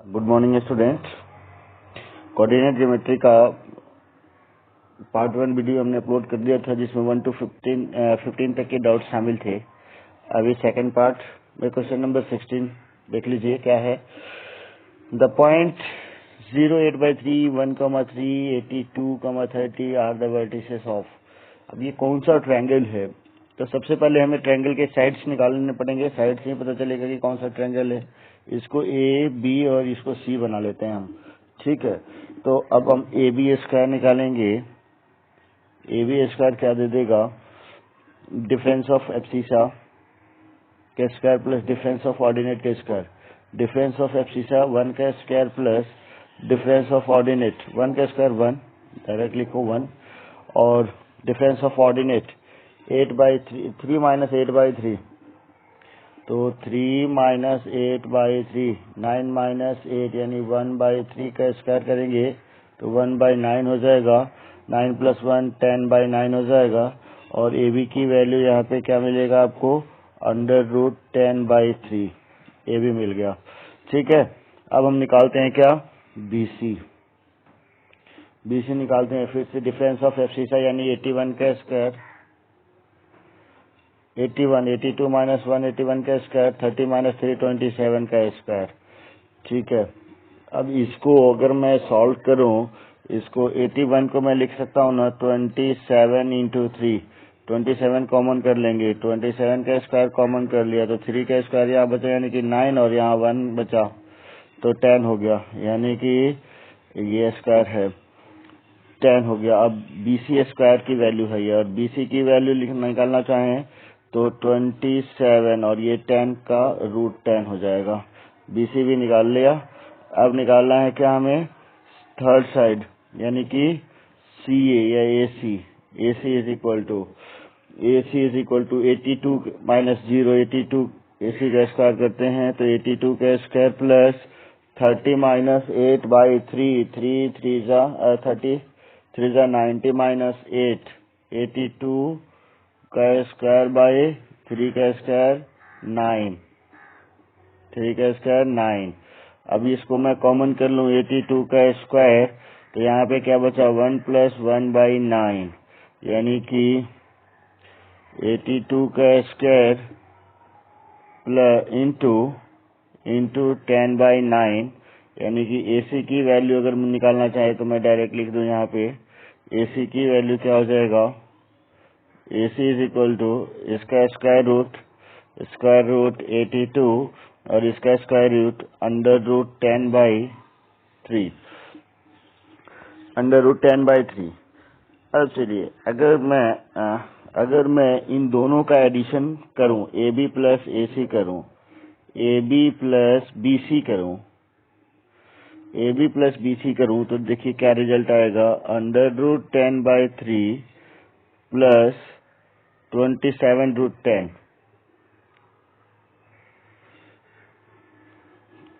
Good morning student. Coordinate geometry का part 1 video हमने upload कर दिया था जिसमें 1 to 15 तक के डाउट शामिल थे। अभी सेकंड पार्ट में क्वेश्चन नंबर 16 देख लीजिए क्या है। The point 0, 8/3, 1,3, 82, 30 are the vertices of. अब ये कौन सा ट्रायंगल है? तो सबसे पहले हमें ट्रायंगल के साइड्स निकालने पड़ेंगे। साइड से ही पता चलेगा कि कौन सा ट्रायंगल है। इसको ए, बी और इसको सी बना लेते हैं हम। ठीक है, तो अब हम ए बी स्क्वायर निकालेंगे। ए बी स्क्वायर क्या दे देगा? डिफरेंस ऑफ एब्सिसा के square plus difference of ordinate के स्क्वायर। डिफरेंस ऑफ एब्सिसा 1 का square plus difference of ordinate 1 का स्क्वायर 1, डायरेक्ट लिखो 1, और डिफरेंस ऑफ ऑर्डिनेट 3 माइनस 8/3, तो 3 माइनस 8/3, 9 माइनस 8 यानी 1/3 का स्क्वायर करेंगे तो 1/9 हो जाएगा। 9 प्लस 1 10/9 हो जाएगा। और ए बी की वैल्यू यहाँ पे क्या मिलेगा आपको? √10/3 ए बी मिल गया। ठीक है, अब हम निकालते हैं क्या? बी सी निकालते हैं। फिर से डिफरेंस ऑफ एब्सिसा यानी 81 का स्क्वायर, 81, 82 माइनस 1 81 का स्क्वायर, 30 माइनस 3 27 का स्क्वायर। ठीक है, अब इसको अगर मैं सॉल्व करूं, इसको 81 को मैं लिख सकता हूं ना 27 इंटू 3, 27 कॉमन कर लेंगे। 27 का स्क्वायर कॉमन कर लिया तो 3 का स्क्वायर यहाँ बचा यानी कि 9 और यहाँ 1 बचा तो 10 हो गया, यानी कि ये स्क्वायर है 10 हो गया। अब BC स्क्वायर की वैल्यू है ये, और BC की वैल्यू निकालना चाहें तो 27 और ये 10 का √10 हो जाएगा। BC भी निकाल लिया। अब निकालना है क्या हमें? थर्ड साइड यानी कि CA या AC। AC is equal to 82 minus 0, 82 AC का स्क्वायर करते हैं तो 82 का स्क्वायर प्लस 30 माइनस 8/3, 3 जा 90 माइनस 8, 82 का स्क्वायर बाय 3 का स्क्वायर 9, 3 का स्क्वायर 9। अब इसको मैं कॉमन कर लूं 82 का स्क्वायर तो यहाँ पे क्या बचा? 1 प्लस 1/9 यानी कि 82 का स्क्वायर प्लस इंटू 10/9 यानी कि AC की वैल्यू अगर मैं निकालना चाहे तो मैं डायरेक्ट लिख दूं यहाँ पे। AC की वैल्यू क्या हो जाएगा? AC इज इक्वल टू इसका स्क्वायर रूट 82 और इसका स्क्वायर रूट √10/3। अब चलिए, अगर मैं इन दोनों का एडिशन करूं, AB प्लस AC करूं, AB प्लस BC करूं, AB प्लस BC करूं तो देखिए क्या रिजल्ट आएगा? √10/3 प्लस 27√10।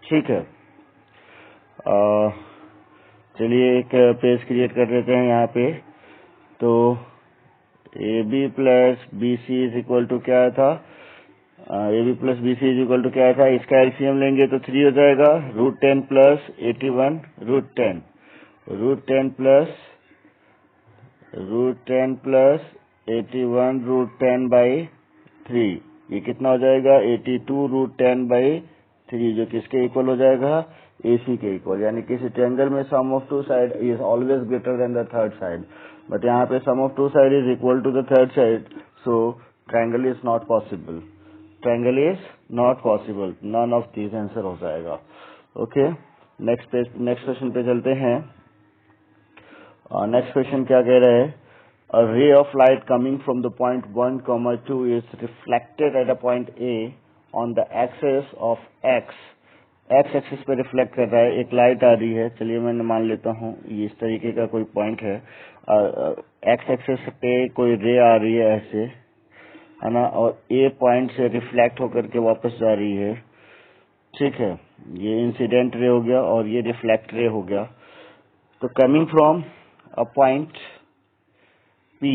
ठीक है, चलिए एक पेज क्रिएट कर लेते हैं यहाँ पे। तो AB plus BC is equal to क्या था? AB plus BC is equal to क्या था? इसका एलसीएम लेंगे तो 3 हो जाएगा। √10 प्लस 81 √10, √10 प्लस 81 √10/3, ये कितना हो जाएगा? 82 √10/3, जो किसके इक्वल हो जाएगा? AC के इक्वल। यानी किसी ट्रायंगल में sum of two side is always greater than the third side, but यहाँ पे sum of two side is equal to the third side, so triangle is not possible. Triangle is not possible, none of these answer हो जाएगा। Okay, next question पे चलते हैं। Next question क्या कह रहा है? A ray of light coming from the point 1, 2 is reflected at a point A on the axis of X axis पे रिफ्लेक्ट कर रहा है। एक लाइट आ रही है, चलिए मैं मान लेता हूँ ये इस तरीके का कोई पॉइंट है। एक्स एक्सिस पे कोई रे आ रही है ऐसे, है ना, और ए पॉइंट से रिफ्लेक्ट होकर के वापस जा रही है। ठीक है, ये इंसिडेंट रे हो गया और ये रिफ्लेक्ट रे हो गया। तो coming from a point P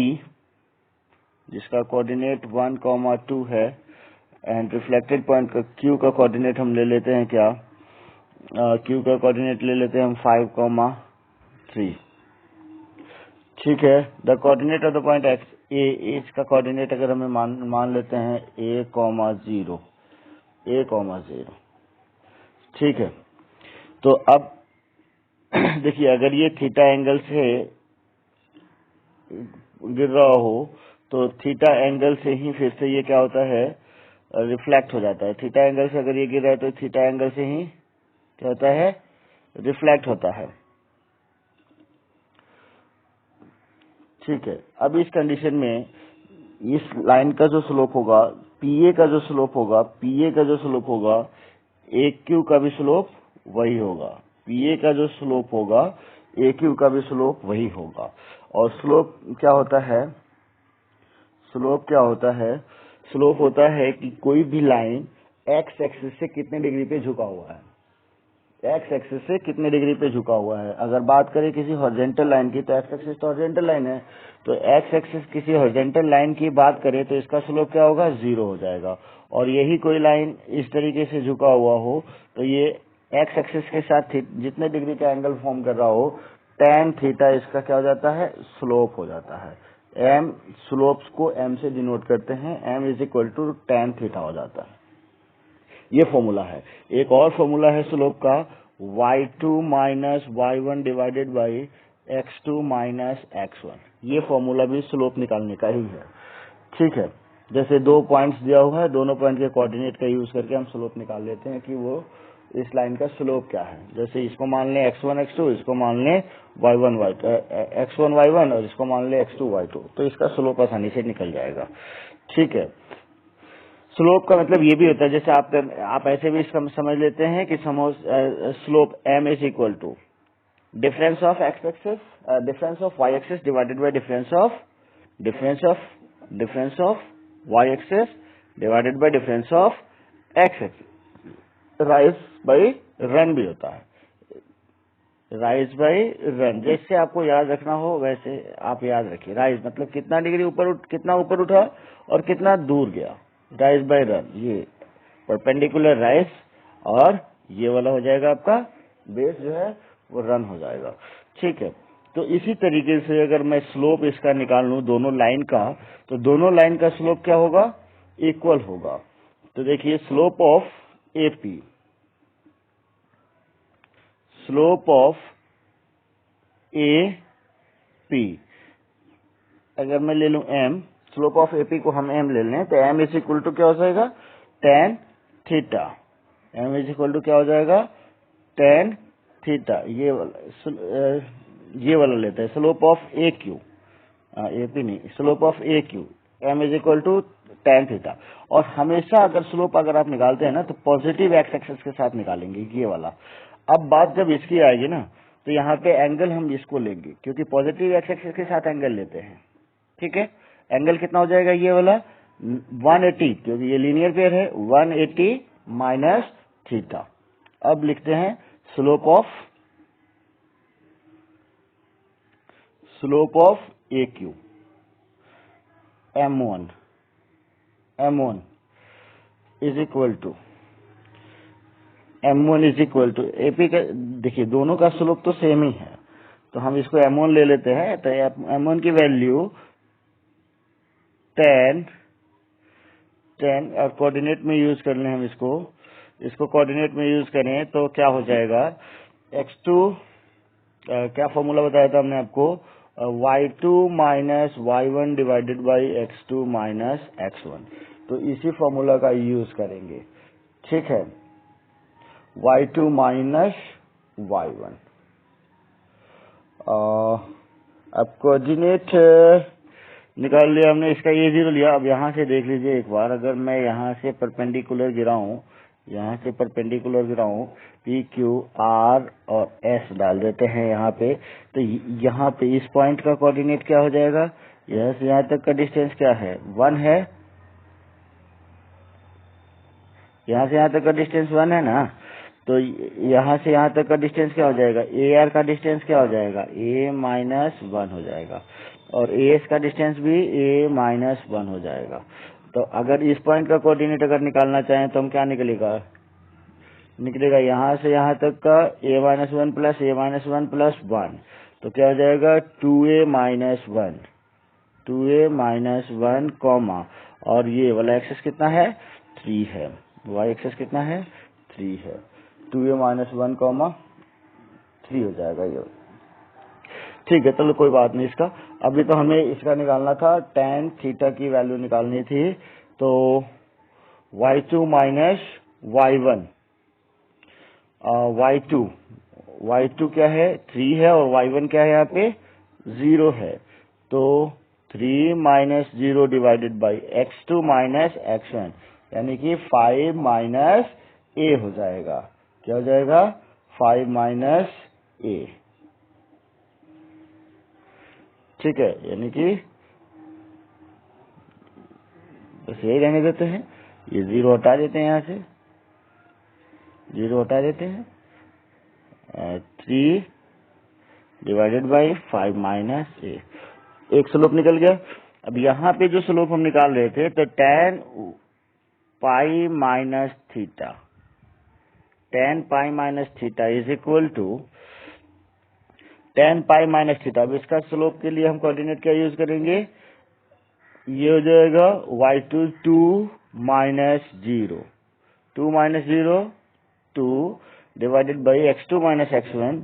जिसका कोऑर्डिनेट 1, 2 है, एंड रिफ्लेक्टेड पॉइंट का Q का कोऑर्डिनेट हम ले लेते हैं क्या? क्यू का कोऑर्डिनेट ले लेते हैं हम 5,3। ठीक है, the coordinate of the point X A, इसका कोऑर्डिनेट अगर हमें मान लेते हैं a,0, a,0। ठीक है, तो अब देखिए अगर ये थीटा एंगल से गिर रहा हो तो थीटा एंगल से ही फिर से ये क्या होता है, रिफ्लेक्ट हो जाता है। थीटा एंगल से अगर ये गिर रहा है तो थीटा एंगल से ही क्या होता है, रिफ्लेक्ट होता है। ठीक है, अब इस कंडीशन में इस लाइन का जो स्लोप होगा, पीए का जो स्लोप होगा, पीए का जो स्लोप होगा, ए क्यू का भी स्लोप वही होगा। पीए का जो स्लोप होगा, ए क्यू का भी स्लोप वही होगा। और स्लोप क्या होता है, स्लोप क्या होता है, स्लोप होता है कि कोई भी लाइन एक्स एक्सिस से कितने डिग्री पे झुका हुआ है, एक्स एक्सिस से कितने डिग्री पे झुका हुआ है। अगर बात करें किसी हॉरिजॉन्टल लाइन की तो एक्स एक्सिस तो हॉरिजॉन्टल लाइन है, तो एक्स एक्सिस किसी हॉरिजॉन्टल लाइन की बात करें तो इसका स्लोप क्या होगा, 0 हो जाएगा। और यही कोई लाइन इस तरीके से झुका हुआ हो तो ये एक्स एक्सिस के साथ जितने डिग्री का एंगल फॉर्म कर रहा हो, tan थीटा इसका क्या हो जाता है, स्लोप हो जाता है। एम स्लोप्स को एम से डिनोट करते हैं, m is equal to tan theta हो जाता है। ये फॉर्मूला है। एक और फॉर्मूला है स्लोप का, y2 minus y1 divided by x2 minus x1। ये फॉर्मूला भी स्लोप निकालने का ही है। ठीक है, जैसे दो पॉइंट्स दिया हुआ है, दोनों पॉइंट के कोऑर्डिनेट का यूज करके हम स्लोप निकाल लेते हैं कि वो इस लाइन का स्लोप क्या है। जैसे इसको मान लें x1 x2, इसको मान लें y1 y2, x1 y1 और इसको मान लें x2 y2, तो इसका स्लोप आसानी से निकल जाएगा। ठीक है, स्लोप का मतलब ये भी होता है, जैसे आप ऐसे भी समझ लेते हैं कि slope m is equal to difference of x axis, difference of y axis divided by difference of y axis divided by difference of x axis. Rise by run भी होता है, राइज बाई रन। जैसे आपको याद रखना हो वैसे आप याद रखिए। राइज मतलब कितना डिग्री कितना ऊपर उठा और कितना दूर गया, राइज बाय रन। ये परपेंडिकुलर राइज और ये वाला हो जाएगा आपका बेस जो है वो रन हो जाएगा। ठीक है, तो इसी तरीके से अगर मैं स्लोप इसका निकाल लूं दोनों लाइन का, तो दोनों लाइन का स्लोप क्या होगा, इक्वल होगा। तो देखिए slope of AP, slope of A P अगर मैं ले लूं m, स्लोप ऑफ एपी को हम m ले लें तो m इज इक्वल टू क्या हो जाएगा, tan theta. m is equal to क्या हो जाएगा, tan थीटा। ये वाला लेते हैं slope of A Q, AP नहीं, slope of A Q, m is equal to tan theta. और हमेशा अगर स्लोप अगर आप निकालते हैं ना तो पॉजिटिव एक्स एक्सिस के साथ निकालेंगे ये वाला। अब बात जब इसकी आएगी ना तो यहाँ पे एंगल हम इसको लेंगे क्योंकि पॉजिटिव एक्स एक्सिस के साथ एंगल लेते हैं। ठीक है, एंगल कितना हो जाएगा ये वाला 180, क्योंकि ये लीनियर पेयर है, 180 माइनस थीटा। अब लिखते हैं slope of A Q, m1 is equal to AP का। देखिए दोनों का स्लोप तो सेम ही है तो हम इसको m1 ले लेते हैं। तो m1 की वैल्यू 10 और कोऑर्डिनेट में यूज कर लें हम इसको कोऑर्डिनेट में यूज करें तो क्या हो जाएगा, x2 क्या फॉर्मूला बताया था हमने आपको, y2 minus y1 divided by x2 minus x1। तो इसी फॉर्मूला का यूज करेंगे। ठीक है, y2 माइनस y1। अब कोऑर्डिनेट निकाल लिया हमने, इसका ये 0 लिया। अब यहाँ से देख लीजिए एक बार, अगर मैं यहाँ से परपेंडिकुलर गिराऊं, पी क्यू आर और एस डाल देते हैं यहाँ पे, तो यहाँ पे इस पॉइंट का कोऑर्डिनेट क्या हो जाएगा, यहाँ से यहाँ तक का डिस्टेंस क्या है, 1 है, यहाँ से यहाँ तक का डिस्टेंस 1 है ना। तो यहाँ से यहाँ तक का डिस्टेंस क्या हो जाएगा, ए आर का डिस्टेंस क्या हो जाएगा, a माइनस 1 हो जाएगा, और ए एस का डिस्टेंस भी a माइनस 1 हो जाएगा। तो अगर इस पॉइंट का कोऑर्डिनेट अगर निकालना चाहें तो हम क्या निकलेगा, निकलेगा यहाँ से यहाँ तक का a-1 प्लस a-1 प्लस 1, तो क्या हो जाएगा 2a-1, 2a-1 कॉमा, और ये वाला एक्सेस कितना है 3 है, y एक्सेस कितना है 3 है, 2a-1 कॉमा 3 हो जाएगा ये। ठीक है, चलो कोई बात नहीं इसका। अभी तो हमें इसका निकालना था, tan थीटा की वैल्यू निकालनी थी, तो y2 माइनस y1, y2 क्या है 3 है और y1 क्या है यहाँ पे 0 है, तो 3 minus 0 divided by x2 minus x1, यानी कि 5 माइनस a हो जाएगा। क्या हो जाएगा 5 माइनस a। ठीक है, यानी कि बस यही रहने देते हैं, ये 0 हटा देते हैं, यहाँ से 0 हटा देते हैं, 3 डिवाइडेड बाई 5 माइनस a, एक स्लोप निकल गया। अब यहाँ पे जो स्लोप हम निकाल रहे थे, तो tan pi minus theta, tan pi minus theta is equal to tan pi minus theta. अब इसका स्लोप के लिए हम कोऑर्डिनेट क्या यूज करेंगे, ये हो जाएगा y2 2 minus 0, 2 minus 0 2 divided by x2 minus x1,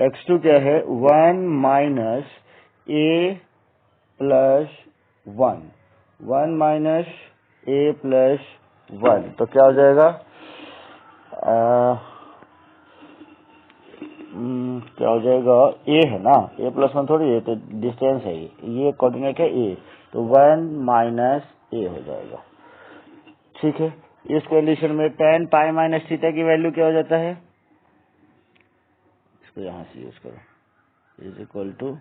x2 क्या है 1 minus a plus 1, 1 minus a plus 1, तो क्या हो जाएगा क्या हो जाएगा a है ना, a प्लस 1 थोड़ी है, तो डिस्टेंस है ये कोऑर्डिनेट है a, तो 1 माइनस a हो जाएगा। ठीक है, इस कंडीशन में tan पाई माइनस थीटा की वैल्यू क्या हो जाता है, इसको यहाँ से यूज करो, is equal to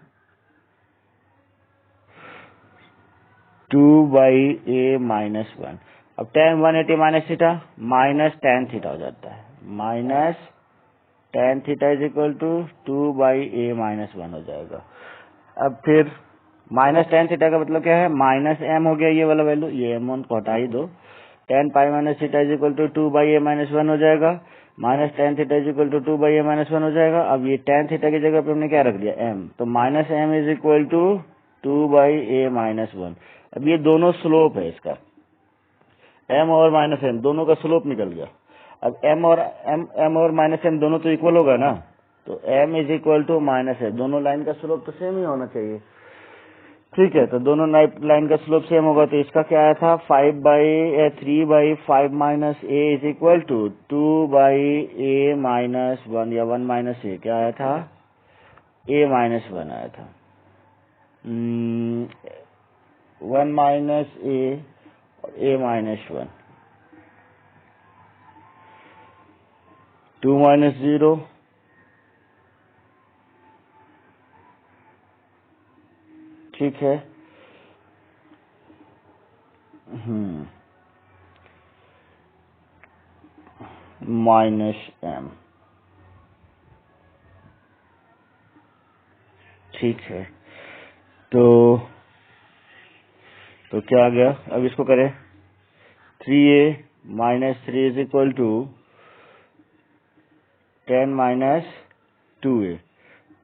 2 by a minus 1। अब tan 180 minus theta minus tan theta हो जाता है, minus tan theta is equal to 2 by a minus 1 हो जाएगा। अब फिर माइनस tan थीटा का मतलब क्या है, माइनस m हो गया ये वाला वैल्यू, ये m1 को हटा ही दो, tan pi minus theta is equal to 2 by a minus 1 हो जाएगा, minus tan theta is equal to 2 by a minus 1 हो जाएगा। अब ये tan थीटा की जगह पे हमने क्या रख दिया m, तो minus m is equal to 2 by a minus 1। अब ये दोनों स्लोप है इसका, m और माइनस m दोनों का स्लोप निकल गया। अब m और माइनस m दोनों तो इक्वल होगा ना, तो m is equal to minus है, दोनों लाइन का स्लोप तो सेम ही होना चाहिए। ठीक है, तो दोनों लाइन का स्लोप सेम होगा, तो इसका क्या आया था 3 by 5 minus a is equal to 2 by a minus 1 या 1 माइनस a, क्या आया था a माइनस 1 आया था, 1 माइनस a और a माइनस 1, 2 माइनस 0, ठीक है, माइनस m, ठीक है, तो क्या आ गया, अब इसको करें 3a minus 3 is equal to 10 minus 2a,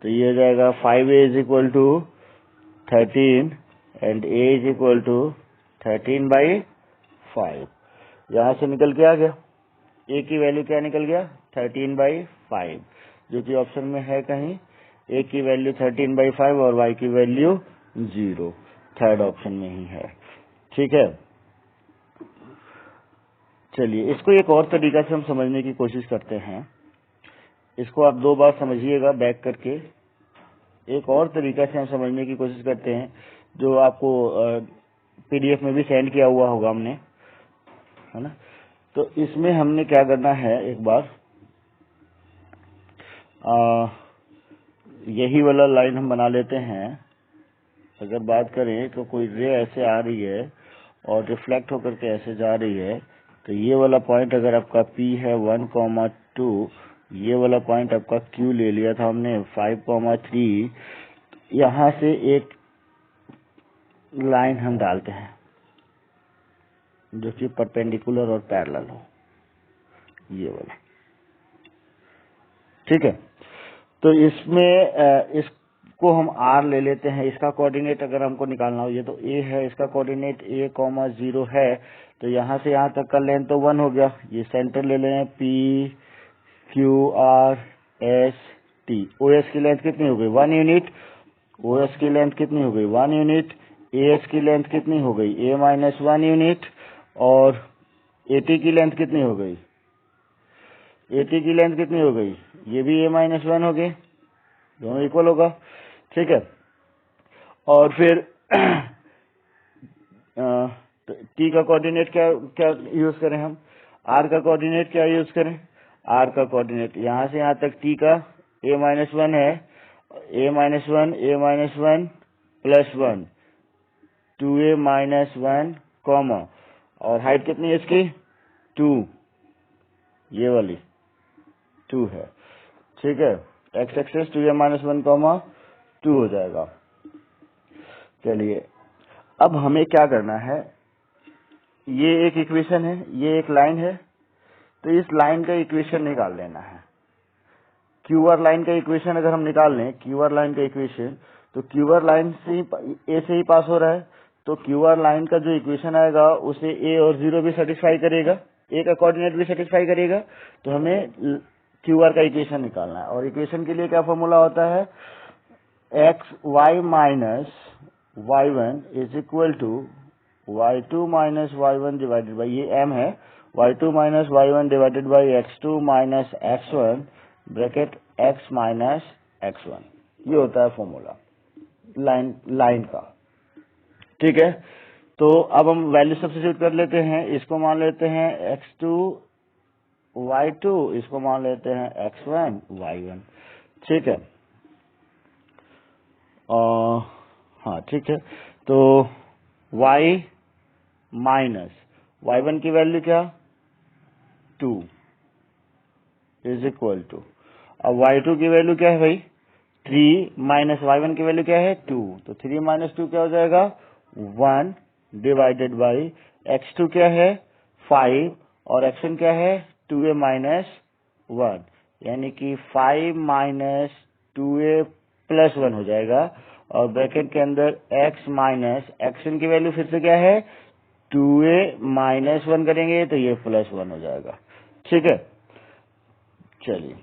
तो ये हो जाएगा 5a is equal to 13 and a is equal to 13 by 5, यहाँ से निकल के आ गया a की वैल्यू क्या निकल गया 13 बाई 5, जो कि ऑप्शन में है कहीं, a की वैल्यू 13 बाई 5 और y की वैल्यू 0, थर्ड ऑप्शन में ही है। ठीक है, चलिए इसको एक और तरीका से हम समझने की कोशिश करते हैं, इसको आप 2 बार समझिएगा बैक करके, एक और तरीका से हम समझने की कोशिश करते हैं, जो आपको पीडीएफ में भी सेंड किया हुआ होगा हमने, है ना। तो इसमें हमने क्या करना है, एक बार यही वाला लाइन हम बना लेते हैं। अगर बात करें तो कोई रे ऐसे आ रही है और रिफ्लेक्ट होकर के ऐसे जा रही है, तो ये वाला पॉइंट अगर आपका P है 1,2, ये वाला पॉइंट आपका Q ले लिया था हमने 5,3, यहाँ से एक लाइन हम डालते हैं जो कि परपेंडिकुलर और पैरेलल हो, ये वाला, ठीक है। तो इसमें इसको हम r ले लेते हैं, इसका कोऑर्डिनेट अगर हमको निकालना हो, ये तो a है, इसका कोऑर्डिनेट a,0 है, तो यहाँ से यहाँ तक का लेंथ तो 1 हो गया। ये सेंटर ले लें p q r s t। OS की लेंथ कितनी हो गई? 1 यूनिट। OS की लेंथ कितनी हो गई? 1 यूनिट। AS की लेंथ कितनी हो गई? a-1 unit. और AT की लेंथ कितनी हो गई? AT की लेंथ कितनी हो गई? ये भी a-1 हो गई, दोनों इक्वल होगा। ठीक है। और फिर T का कोऑर्डिनेट क्या क्या यूज करें हम? R का कोऑर्डिनेट क्या यूज करें? R का कोऑर्डिनेट यहाँ से यहाँ तक T का a-1 है, a-1 प्लस 1 2a-1 कॉमा, और हाइट कितनी है इसकी? 2, ये वाली 2 है। ठीक है। x एक्सेस 2a-1 कॉमा 2 हो जाएगा। चलिए अब हमें क्या करना है, ये एक इक्वेशन है, ये एक लाइन है, तो इस लाइन का इक्वेशन निकाल लेना है। क्यूआर लाइन का इक्वेशन अगर हम निकाल लें, क्यूआर लाइन का इक्वेशन, तो क्यूआर लाइन से ए से ही पास हो रहा है, तो क्यूआर लाइन का जो इक्वेशन आएगा उसे ए और 0 भी सेटिस्फाई करेगा, ए का कोऑर्डिनेट भी सेटिस्फाई करेगा। तो हमें क्यूआर का इक्वेशन निकालना है, और इक्वेशन के लिए क्या फॉर्मूला होता है? X y minus y1 is equal to y2 minus y1 divided by, ये m है, y2 minus y1 divided by x2 minus x1 bracket x minus x1। ये होता है फॉर्मूला लाइन का। ठीक है। तो अब हम वैल्यू सब्स्टिट्यूट कर लेते हैं। इसको मान लेते हैं x2 y2, इसको मान लेते हैं x1 y1। ठीक है। हाँ ठीक है। तो y माइनस y1 की वैल्यू क्या? 2 इज इक्वल टू, अब y2 की वैल्यू क्या है भाई? 3 माइनस y1 की वैल्यू क्या है? 2, तो 3 माइनस 2 क्या हो जाएगा? 1 डिवाइडेड बाई x2 क्या है? 5, और x1 क्या है? 2a माइनस 1, यानी कि 5 माइनस 2a प्लस 1 हो जाएगा, और ब्रैकेट के अंदर x माइनस x1 की वैल्यू फिर से क्या है? 2a माइनस 1 करेंगे तो ये प्लस 1 हो जाएगा। ठीक है। चलिए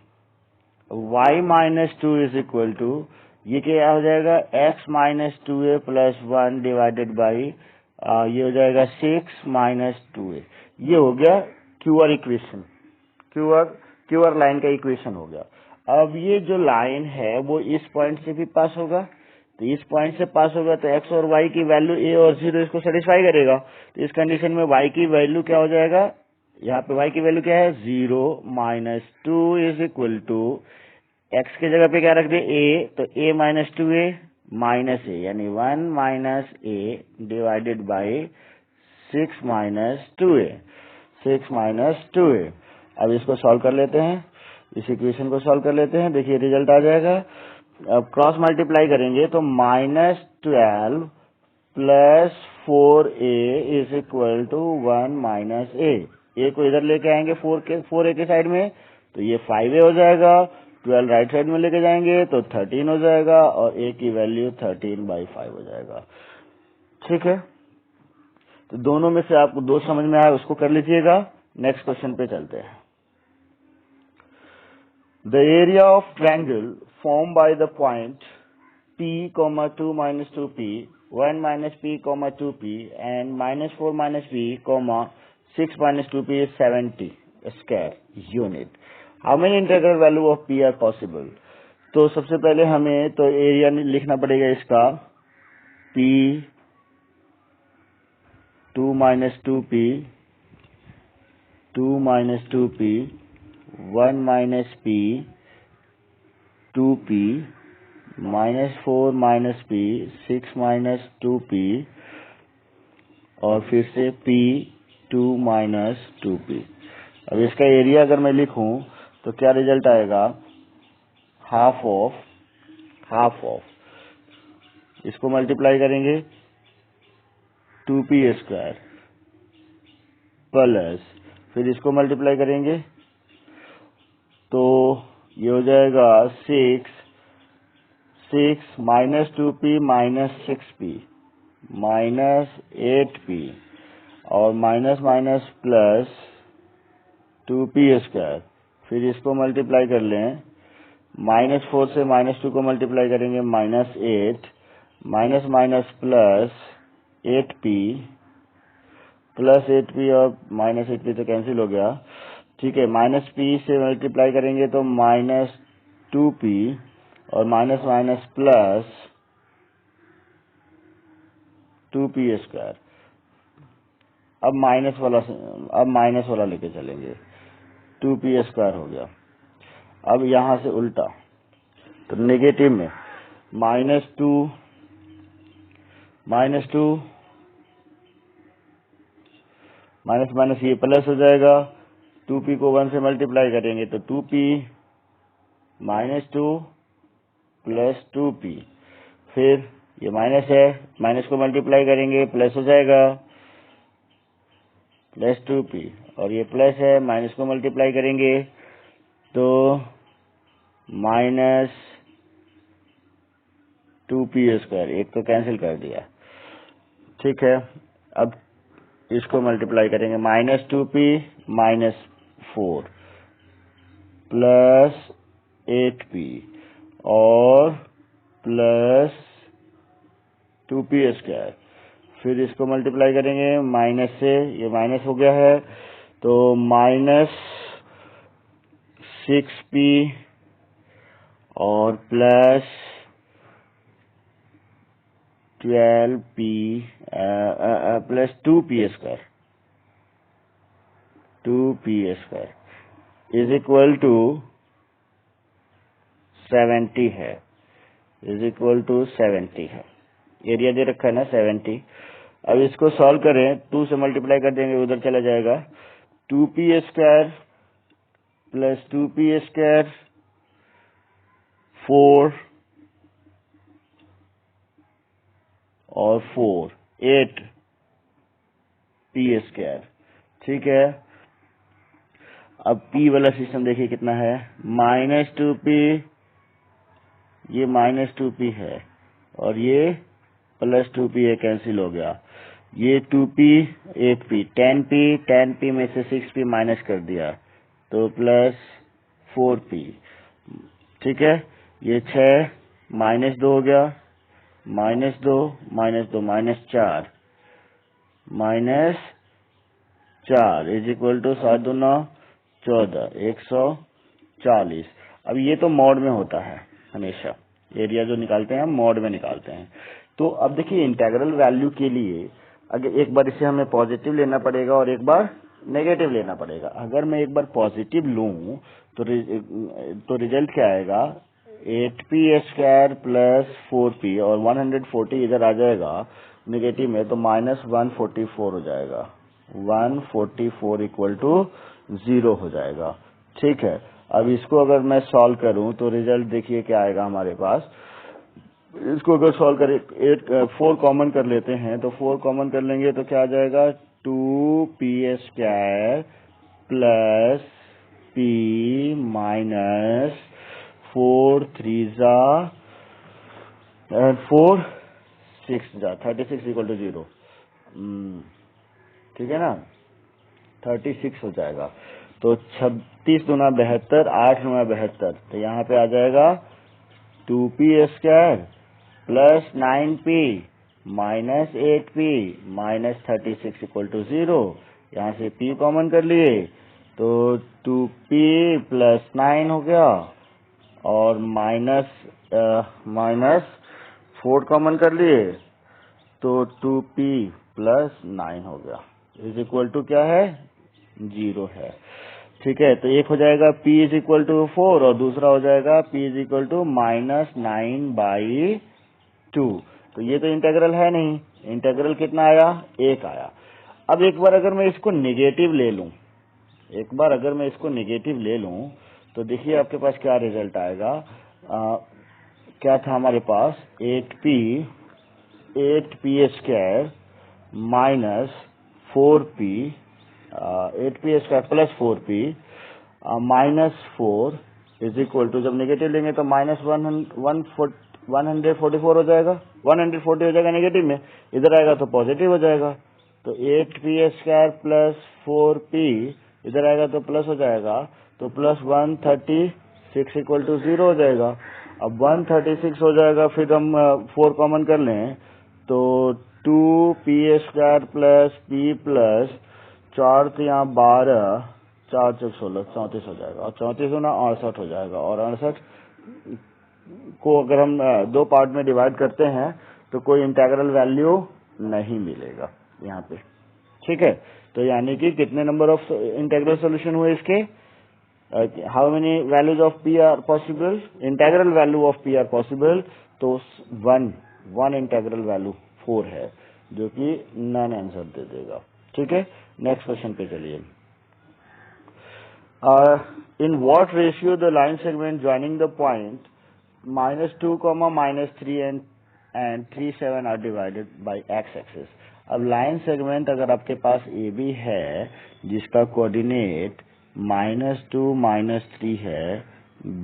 y minus 2 is equal to, ये क्या हो जाएगा? x minus 2a plus 1 divided by, ये हो जाएगा 6 माइनस 2a। ये हो गया क्यूआर इक्वेशन, क्यूआर लाइन का इक्वेशन हो गया। अब ये जो लाइन है वो इस पॉइंट से भी पास होगा, तो इस पॉइंट से पास होगा, तो x और y की वैल्यू a और 0 इसको सेटिस्फाई करेगा। तो इस कंडीशन में y की वैल्यू क्या हो जाएगा? यहाँ पे y की वैल्यू क्या है? 0 minus 2 is equal to, x की जगह पे क्या रख दे? a, तो a minus 2a minus a, यानी 1 minus a divided by 6 minus 2a, 6 minus 2a। अब इसको सॉल्व कर लेते हैं, इस इक्वेशन को सॉल्व कर लेते हैं। देखिए रिजल्ट आ जाएगा। अब क्रॉस मल्टीप्लाई करेंगे तो minus 12 plus 4a is equal to 1 minus a को इधर लेके आएंगे 4a के साइड में, तो ये 5a हो जाएगा। 12 राइट साइड में लेके जाएंगे तो 13 हो जाएगा, और a की वैल्यू 13/5 हो जाएगा। ठीक है। तो दोनों में से आपको दो समझ में आया उसको कर लीजिएगा। नेक्स्ट क्वेश्चन पे चलते हैं। The area of triangle formed by the point P, 2 minus 2P, 1 minus P, 2P, and minus 4 minus P, 6 minus 2P is 70 square unit. How many integral value of P are possible? तो सबसे पहले हमें तो area लिखना पड़ेगा इसका, P 2 minus 2P, 2 minus 2P, 1 minus P, 2P, minus 4 minus P, 6 minus 2P, और फिर से P 2 minus 2P। अब इसका एरिया अगर मैं लिखूं तो क्या रिजल्ट आएगा? हाफ ऑफ, इसको मल्टीप्लाई करेंगे 2P स्क्वायर प्लस, फिर इसको मल्टीप्लाई करेंगे तो ये हो जाएगा 6 minus 2p minus 6p minus 8p और minus minus plus 2p square. फिर इसको मल्टीप्लाई कर लें, -4 से -2 को मल्टीप्लाई करेंगे -8 minus minus plus 8p plus 8p और माइनस 8p तो कैंसिल हो गया, ठीक है। माइनस p से मल्टीप्लाई करेंगे तो -2p और minus minus plus 2p square. अब माइनस वाला लेके चलेंगे, 2p स्क्वायर हो गया। अब यहां से उल्टा, तो नेगेटिव में -2 माइनस माइनस ये प्लस हो जाएगा, 2p को 1 से मल्टीप्लाई करेंगे तो 2p -2 प्लस 2p। फिर ये माइनस है, माइनस को मल्टीप्लाई करेंगे प्लस हो जाएगा प्लस 2p, और ये प्लस है, माइनस को मल्टीप्लाई करेंगे तो माइनस 2p स्क्वायर। एक तो कैंसिल कर दिया, ठीक है। अब इसको मल्टीप्लाई करेंगे, -2p -4 प्लस 8p और प्लस 2p स्क्वायर। फिर इसको मल्टीप्लाई करेंगे माइनस से, ये माइनस हो गया है तो -6p और plus 12p plus 2p square is equal to 70 है, एरिया दे रखा है ना 70। अब इसको सॉल्व करें, 2 से मल्टीप्लाई कर देंगे, उधर चला जाएगा, 2p square plus 2p square 4 और 4 8p स्क्वायर, ठीक है। अब p वाला सिस्टम देखिए कितना है, -2p, ये -2p है और ये प्लस 2p है, कैंसिल हो गया। ये 2p 8p 10p में से 6p माइनस कर दिया तो प्लस 4p, ठीक है। ये 6 -2 हो गया, -2 -2 -4 इज इक्वल टू 7 2 9 14 140। अब ये तो मॉड में होता है हमेशा, एरिया जो निकालते हैं हम मॉड में निकालते हैं। तो अब देखिए इंटीग्रल वैल्यू के लिए अगर एक बार इसे हमें पॉजिटिव लेना पड़ेगा और एक बार नेगेटिव लेना पड़ेगा। अगर मैं एक बार पॉजिटिव लूं तो रिजल्ट क्या आएगा, 8p स्क्वायर प्लस 4p और 140 इधर आ जाएगा नेगेटिव में तो -144 हो जाएगा, 144 इक्वल टू 0 हो जाएगा, ठीक है। अब इसको अगर मैं सॉल्व करूं तो रिजल्ट देखिए क्या आएगा हमारे पास। इसको अगर सॉल्व करें, 4 कॉमन कर लेते हैं तो 4 कॉमन कर लेंगे तो क्या आ जाएगा, 2p square plus p minus 4 3 जा 4 6 जा 36 इक्वल टू 0, ठीक है ना, 36 हो जाएगा। तो 36 दूना 72, 8 9 72, तो यहाँ पे आ जाएगा 2p square plus 9p minus 8p minus 36 equal to 0। यहाँ से p कॉमन कर लिए तो 2p प्लस 9 हो गया और माइनस 4 कॉमन कर लिए तो 2p प्लस 9 हो गया, इज इक्वल टू क्या है, 0 है, ठीक है। तो एक हो जाएगा p इज इक्वल टू 4 और दूसरा हो जाएगा p इज इक्वल टू -9/2। तो ये तो इंटीग्रल है नहीं, इंटीग्रल कितना आया, 1 आया। अब एक बार अगर मैं इसको नेगेटिव ले लूं, तो देखिए आपके पास क्या रिजल्ट आएगा। क्या था हमारे पास, 8p square minus 4p 8p square plus 4p minus 4 is equal to, जब नेगेटिव लेंगे तो माइनस 144 हो जाएगा, 140 हो जाएगा नेगेटिव में, इधर आएगा तो पॉजिटिव हो जाएगा। तो 8p² प्लस 4p इधर आएगा तो प्लस हो जाएगा, तो प्लस 136 इक्वल टू 0 हो जाएगा। अब 136 हो जाएगा, फिर हम 4 कॉमन कर लें तो 2p² प्लस p प्लस 4 तो यहाँ 12, 4 चौक 16, 34 हो जाएगा, और 34 होना 68 हो जाएगा। और 68 को अगर हम दो पार्ट में डिवाइड करते हैं तो कोई इंटीग्रल वैल्यू नहीं मिलेगा यहाँ पे, ठीक है। तो यानी कि कितने नंबर ऑफ इंटीग्रल सॉल्यूशन हुए इसके, how many values of P R possible, integral value of P R possible, तो वन इंटीग्रल वैल्यू 4 है, जो कि नॉन आंसर दे देगा, ठीक है। नेक्स्ट क्वेश्चन पे चलिए। In what ratio the line segment joining the point -2, -3 and 3, 7 are divided by x-axis? अब लाइन सेगमेंट अगर आपके पास AB है जिसका कोऑर्डिनेट -2, -3 है,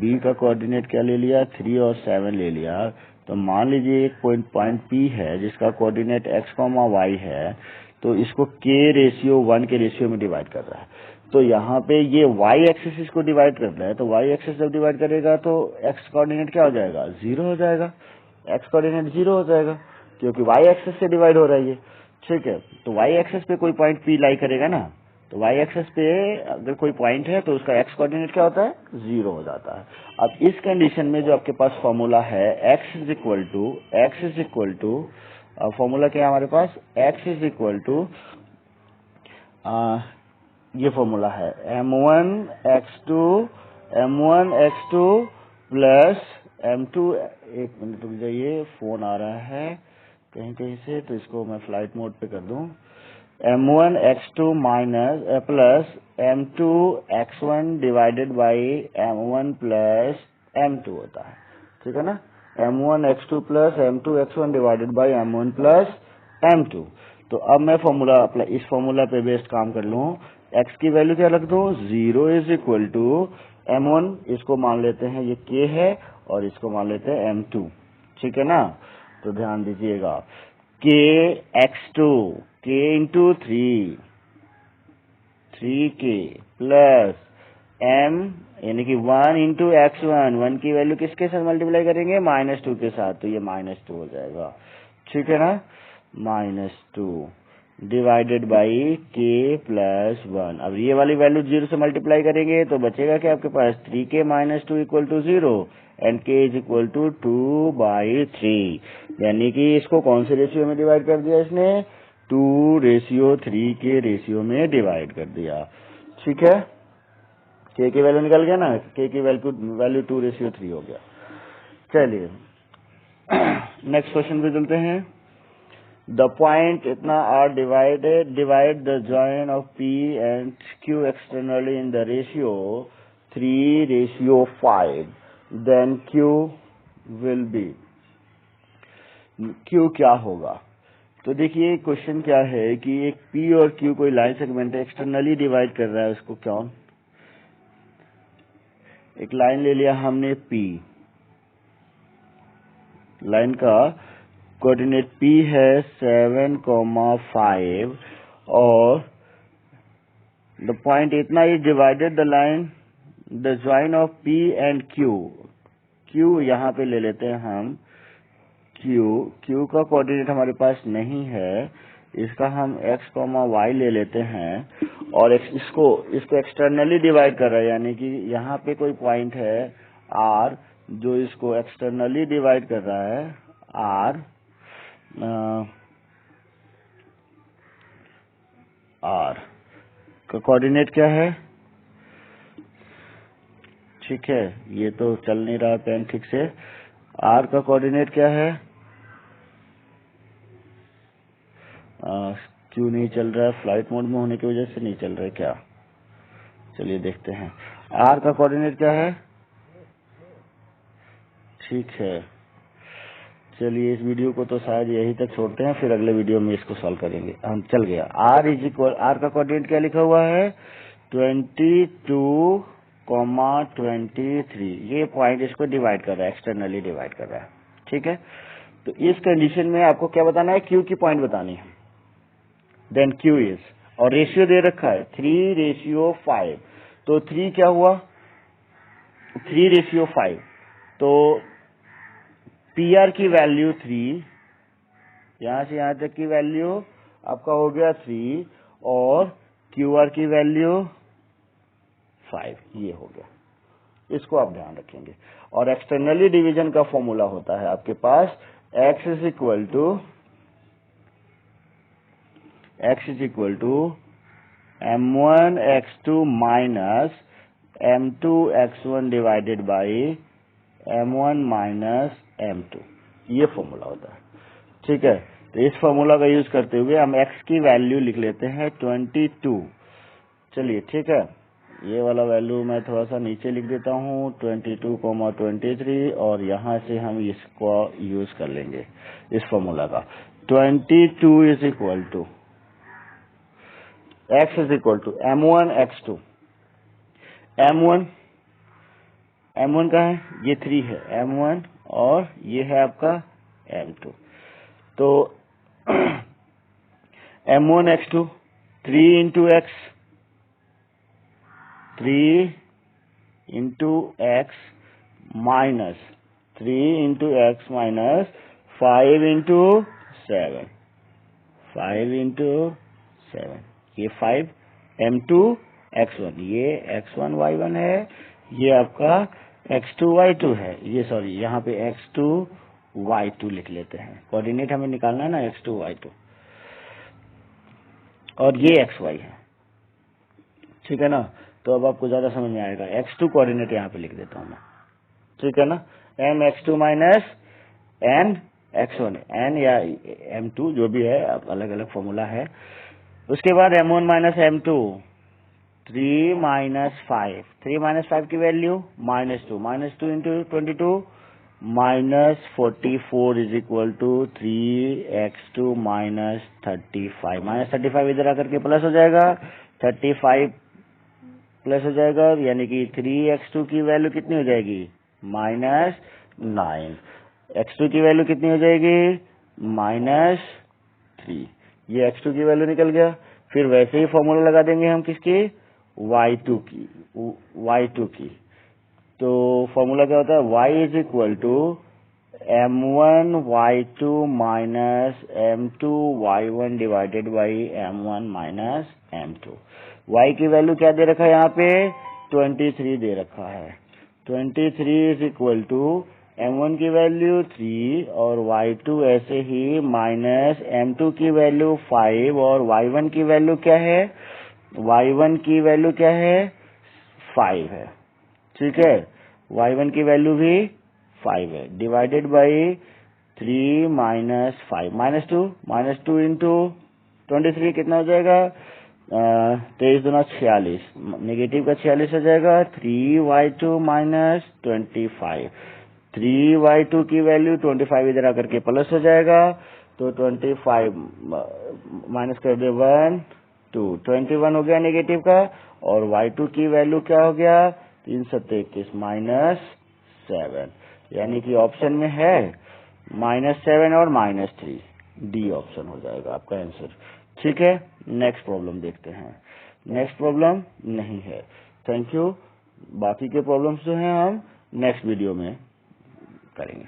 B का कोऑर्डिनेट क्या ले लिया, 3 और 7 ले लिया, तो मान लीजिए एक पॉइंट P है जिसका कोऑर्डिनेट x, y है, तो इसको k रेशियो 1 के रेशियो में डिवाइड कर रहा है। तो यहाँ पे ये y एक्सिस इसको डिवाइड कर रहा है, तो y एक्सिस जब डिवाइड करेगा तो x कोऑर्डिनेट क्या हो जाएगा, 0 हो जाएगा, x कोऑर्डिनेट 0 हो जाएगा, क्योंकि y एक्सिस से डिवाइड हो रहा है ये, ठीक है। तो y एक्सिस पे कोई पॉइंट P लाई करेगा ना, तो y एक्सिस पे अगर कोई पॉइंट है तो उसका x कोऑर्डिनेट क्या होता है, 0 हो जाता है। अब इस कंडीशन में जो आपके पास फॉर्मूला है x is equal to formula क्या है हमारे पास, x इज इक्वल टू ये फॉर्मूला है m1x2 प्लस m2, एक मिनट रुक जाइए, फोन आ रहा है कहीं से, तो इसको मैं फ्लाइट मोड पे कर दूं। m1x2 minus plus m2x1 divided by m1 plus m2 होता है, ठीक है ना। m1x2 plus m2x1 divided by m1 plus m2। तो अब मैं फॉर्मूला इस फॉर्मूला पे बेस्ड काम कर लूं, x की वैल्यू क्या रख दूं, 0 इज इक्वल टू m1, इसको मान लेते हैं ये k है, और इसको मान लेते हैं m2, ठीक है ना। तो ध्यान दीजिएगा, k x2 k into 3k plus m यानी कि 1 इंटू x1, 1 की वैल्यू किसके साथ मल्टीप्लाई करेंगे, -2 के साथ, तो ये -2 हो जाएगा, ठीक है ना, -2 डिवाइडेड बाई k प्लस 1। अब ये वाली वैल्यू 0 से मल्टीप्लाई करेंगे तो बचेगा क्या आपके पास, 3k - 2 equal to 0 and k is equal to 2/3, यानी कि इसको कौन से रेशियो में डिवाइड कर दिया इसने, 2:3 के रेशियो में डिवाइड कर दिया, ठीक है। k की वैल्यू निकल गया ना, k की वैल्यू 2:3 हो गया। चलिए नेक्स्ट क्वेश्चन पे चलते हैं। The point इतना are divide the join of P and Q externally in the ratio 3:5, then Q will be, Q क्या होगा। तो देखिए क्वेश्चन क्या है कि एक P और Q कोई लाइन सेगमेंट एक्सटर्नली डिवाइड कर रहा है, उसको क्या, एक लाइन ले लिया हमने P, लाइन का कोऑर्डिनेट P है 7,5 और द पॉइंट इतना is divided the line the join of P and Q यहाँ पे ले लेते हैं हम Q का कोऑर्डिनेट हमारे पास नहीं है, इसका हम x, y ले लेते हैं, और इसको एक्सटर्नली डिवाइड कर रहा है, यानी कि यहाँ पे कोई पॉइंट है R जो इसको एक्सटर्नली डिवाइड कर रहा है, R का कोऑर्डिनेट क्या है, ठीक है, ये तो चल नहीं रहा पेन ठीक से, R का कोऑर्डिनेट क्या है, क्यों नहीं चल रहा है, फ्लाइट मोड में होने की वजह से नहीं चल रहा है क्या, चलिए देखते हैं। R का कोऑर्डिनेट क्या है, ठीक है, चलिए इस वीडियो को तो शायद यहीं तक छोड़ते हैं, फिर अगले वीडियो में इसको सॉल्व करेंगे हम। चल गया, R का कोऑर्डिनेट क्या लिखा हुआ है, 22 कॉमा 23, ये पॉइंट इसको डिवाइड कर रहा है, एक्सटर्नली डिवाइड कर रहा है। ठीक है, तो इस कंडीशन में आपको क्या बताना है, क्यू की पॉइंट बतानी है। देन क्यू इज, और रेशियो दे रखा है 3:5, तो 3 क्या हुआ, 3:5, तो पीआर की वैल्यू 3, यहां से यहां तक की वैल्यू आपका हो गया 3, और क्यूआर की वैल्यू 5, ये हो गया। इसको आप ध्यान रखेंगे। और एक्सटर्नली डिवीजन का फॉर्मूला होता है आपके पास x is equal to m1 x2 minus m2 x1 divided by m1 minus m2, ये फॉर्मूला होता है। ठीक है, तो इस फॉर्मूला का यूज करते हुए हम x की वैल्यू लिख लेते हैं 22। चलिए ठीक है, ये वाला वैल्यू मैं थोड़ा सा नीचे लिख देता हूँ 22,23, और यहाँ से हम इसको यूज कर लेंगे इस फॉर्मूला का। 22 is equal to x is equal to m1 x2, m1 का है, ये 3 है m1, और ये है आपका m2। तो m1 x2 3 into x, 3 into x minus 3 into x minus 5 into 7, 5 into 7, ये 5 m2 x1, ये x1 y1 है, ये आपका x2 y2 है, ये सॉरी यहाँ पे x2 y2 लिख लेते हैं, कोऑर्डिनेट हमें निकालना है ना x2 y2, और ये xy है। ठीक है ना, तो अब आपको ज्यादा समझ में आएगा। x2 कोऑर्डिनेट यहाँ पे लिख देता हूँ मैं, ठीक है ना, m x2 minus n x1, n या m2 जो भी है, अलग अलग फॉर्मूला है। उसके बाद m1 minus m2, 3 minus 5, 3 minus 5 की value -2 into 22 minus 44 is equal to 3x2 minus 35, -35 इधर आकर के प्लस हो जाएगा, 35 प्लस हो जाएगा, यानी कि 3x2 की वैल्यू कितनी हो जाएगी, -9, x2 की वैल्यू कितनी हो जाएगी, -3, ये x2 की वैल्यू निकल गया। फिर वैसे ही फॉर्मूला लगा देंगे हम किसकी, y2 की। तो फॉर्मूला क्या होता है, y is equal to m1 y2 minus m2 y1 divided by m1 minus m2। y की वैल्यू क्या दे रखा है यहाँ पे, 23 दे रखा है। 23 इज इक्वल टू m1 की वैल्यू 3, और y2 ऐसे ही माइनस m2 की वैल्यू 5, और y1 की वैल्यू क्या है, y1 की वैल्यू क्या है, 5 है। ठीक है, y1 की वैल्यू भी 5 है, डिवाइडेड बाई 3 माइनस 5, -2 इंटू 23 कितना हो जाएगा, 23 दूना 46, नेगेटिव का 46 हो जाएगा, 3y2 माइनस 25, 3y2 की वैल्यू 25 इधर आकर के प्लस हो जाएगा, तो 25 माइनस कर दे 1 2, 21 हो गया नेगेटिव का, और y2 की वैल्यू क्या हो गया, 321 -7, यानी कि ऑप्शन में है -7 और -3, डी ऑप्शन हो जाएगा आपका आंसर। ठीक है, नेक्स्ट प्रॉब्लम देखते हैं। नेक्स्ट प्रॉब्लम नहीं है, थैंक यू। बाकी के प्रॉब्लम्स जो हैं हम नेक्स्ट वीडियो में करेंगे।